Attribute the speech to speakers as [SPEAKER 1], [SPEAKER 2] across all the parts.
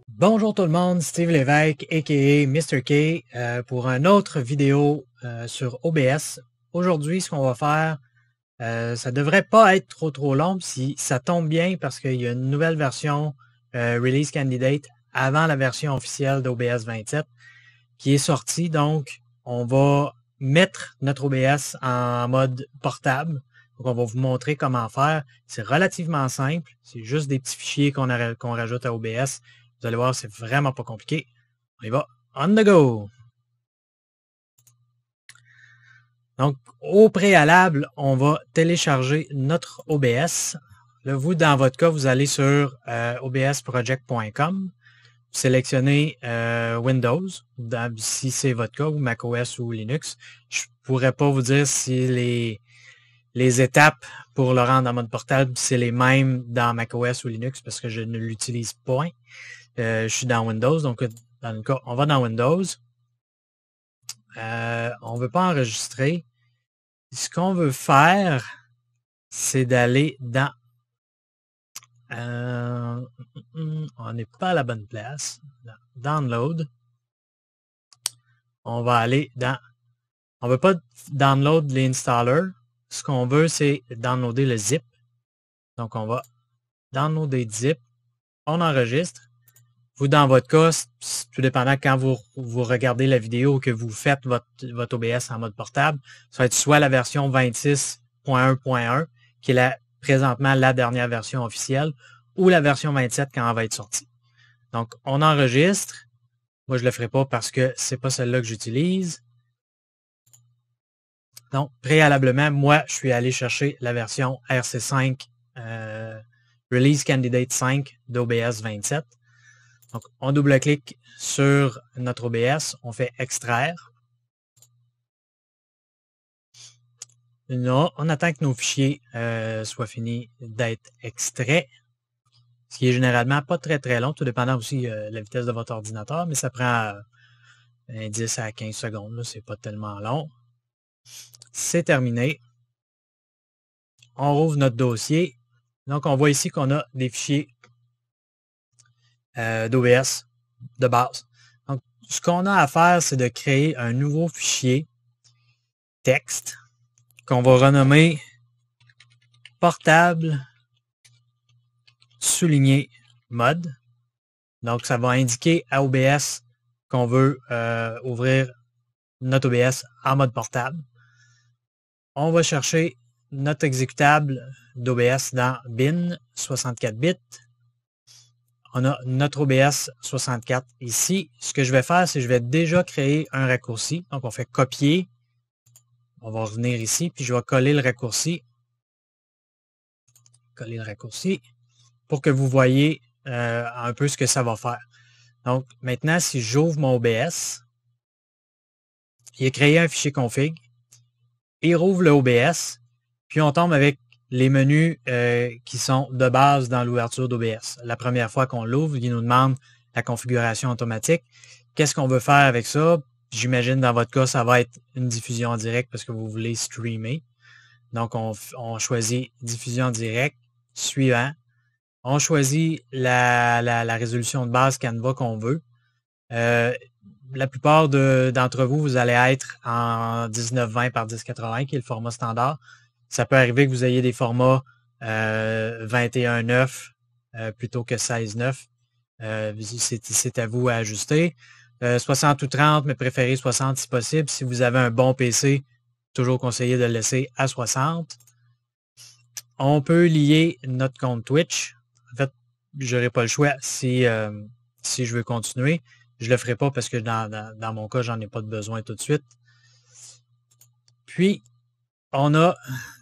[SPEAKER 1] Bonjour tout le monde, Steve Lévesque, a.k.a. Mr. K, pour une autre vidéo sur OBS. Aujourd'hui, ce qu'on va faire, ça devrait pas être trop long, si ça tombe bien parce qu'il y a une nouvelle version Release Candidate avant la version officielle d'OBS 27 qui est sortie. Donc, on va mettre notre OBS en mode portable. Donc, on va vous montrer comment faire. C'est relativement simple. C'est juste des petits fichiers qu'on rajoute à OBS. Vous allez voir, c'est vraiment pas compliqué. On y va. On the go! Donc, au préalable, on va télécharger notre OBS. Là, vous, dans votre cas, vous allez sur obsproject.com. Vous sélectionnez Windows, si c'est votre cas, ou macOS ou Linux. Je pourrais pas vous dire si les étapes pour le rendre en mode portable, c'est les mêmes dans macOS ou Linux parce que je ne l'utilise pas. Je suis dans Windows, donc dans le cas, on va dans Windows. On ne veut pas enregistrer. Ce qu'on veut faire, c'est d'aller dans... on n'est pas à la bonne place. Dans Download. On va aller dans... On ne veut pas download l'installer. Ce qu'on veut, c'est downloader le zip. Donc, on va downloader le zip. On enregistre. Vous, dans votre cas, tout dépendant quand vous regardez la vidéo ou que vous faites votre OBS en mode portable, ça va être soit la version 26.1.1, qui est présentement la dernière version officielle, ou la version 27 quand elle va être sortie. Donc, on enregistre. Moi, je ne le ferai pas parce que c'est pas celle-là que j'utilise. Donc, préalablement, moi, je suis allé chercher la version RC5 Release Candidate 5 d'OBS 27. Donc, on double-clique sur notre OBS, on fait extraire. Là, on attend que nos fichiers soient finis d'être extraits, ce qui est généralement pas très long, tout dépendant aussi de la vitesse de votre ordinateur, mais ça prend 10 à 15 secondes, c'est pas tellement long. C'est terminé. On rouvre notre dossier. Donc, on voit ici qu'on a des fichiers d'OBS de base. Donc, ce qu'on a à faire, c'est de créer un nouveau fichier texte qu'on va renommer portable souligné mode. Donc, ça va indiquer à OBS qu'on veut ouvrir notre OBS en mode portable. On va chercher notre exécutable d'OBS dans bin 64 bits. On a notre OBS 64 ici. Ce que je vais faire, c'est que je vais déjà créer un raccourci. Donc, on fait copier. On va revenir ici, puis je vais coller le raccourci. Coller le raccourci pour que vous voyez un peu ce que ça va faire. Donc, maintenant, si j'ouvre mon OBS, il a créé un fichier config. Il rouvre le OBS, puis on tombe avec les menus qui sont de base dans l'ouverture d'OBS. La première fois qu'on l'ouvre, il nous demande la configuration automatique. Qu'est-ce qu'on veut faire avec ça? J'imagine dans votre cas, ça va être une diffusion en direct parce que vous voulez streamer. Donc, on choisit diffusion en direct. Suivant. On choisit la résolution de base Canva qu'on veut. La plupart d'entre vous, vous allez être en 1920 par 1080, qui est le format standard. Ça peut arriver que vous ayez des formats 21.9 plutôt que 16.9. C'est à vous à ajuster. 60 ou 30, mais préférez 60 si possible. Si vous avez un bon PC, toujours conseillé de le laisser à 60. On peut lier notre compte Twitch. En fait, je n'aurai pas le choix si je veux continuer. Je ne le ferai pas parce que dans mon cas, j'en ai pas de besoin tout de suite. Puis, on a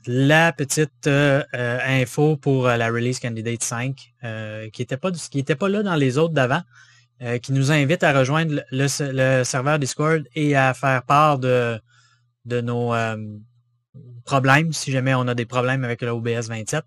[SPEAKER 1] la petite info pour la Release Candidate 5 qui était pas là dans les autres d'avant, qui nous invite à rejoindre le serveur Discord et à faire part de nos problèmes, si jamais on a des problèmes avec le OBS 27,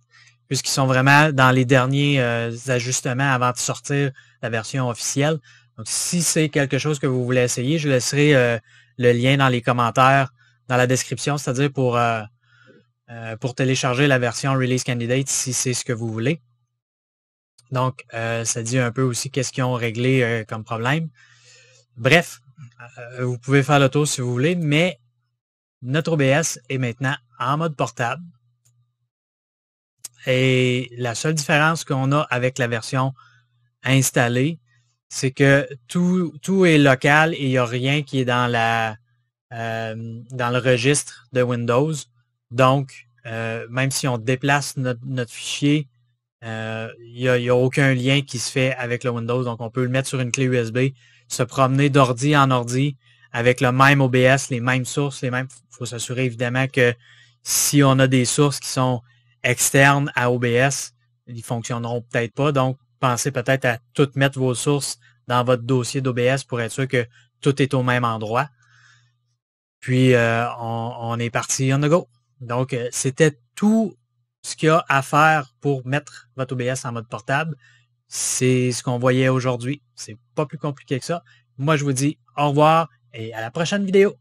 [SPEAKER 1] puisqu'ils sont vraiment dans les derniers ajustements avant de sortir la version officielle. Donc, si c'est quelque chose que vous voulez essayer, je laisserai le lien dans les commentaires, dans la description, c'est-à-dire pour télécharger la version Release Candidate si c'est ce que vous voulez. Donc, ça dit un peu aussi qu'est-ce qu'ils ont réglé comme problème. Bref, vous pouvez faire le tour si vous voulez, mais notre OBS est maintenant en mode portable. Et la seule différence qu'on a avec la version installée, c'est que tout est local et il n'y a rien qui est dans le registre de Windows. Donc, même si on déplace notre fichier, il n'y a aucun lien qui se fait avec le Windows. Donc, on peut le mettre sur une clé USB, se promener d'ordi en ordi avec le même OBS, les mêmes sources, il faut s'assurer évidemment que si on a des sources qui sont externes à OBS, ils fonctionneront peut-être pas. Donc, pensez peut-être à tout mettre vos sources dans votre dossier d'OBS pour être sûr que tout est au même endroit. Puis, on est parti on the go. Donc, c'était tout ce qu'il y a à faire pour mettre votre OBS en mode portable. C'est ce qu'on voyait aujourd'hui. C'est pas plus compliqué que ça. Moi, je vous dis au revoir et à la prochaine vidéo.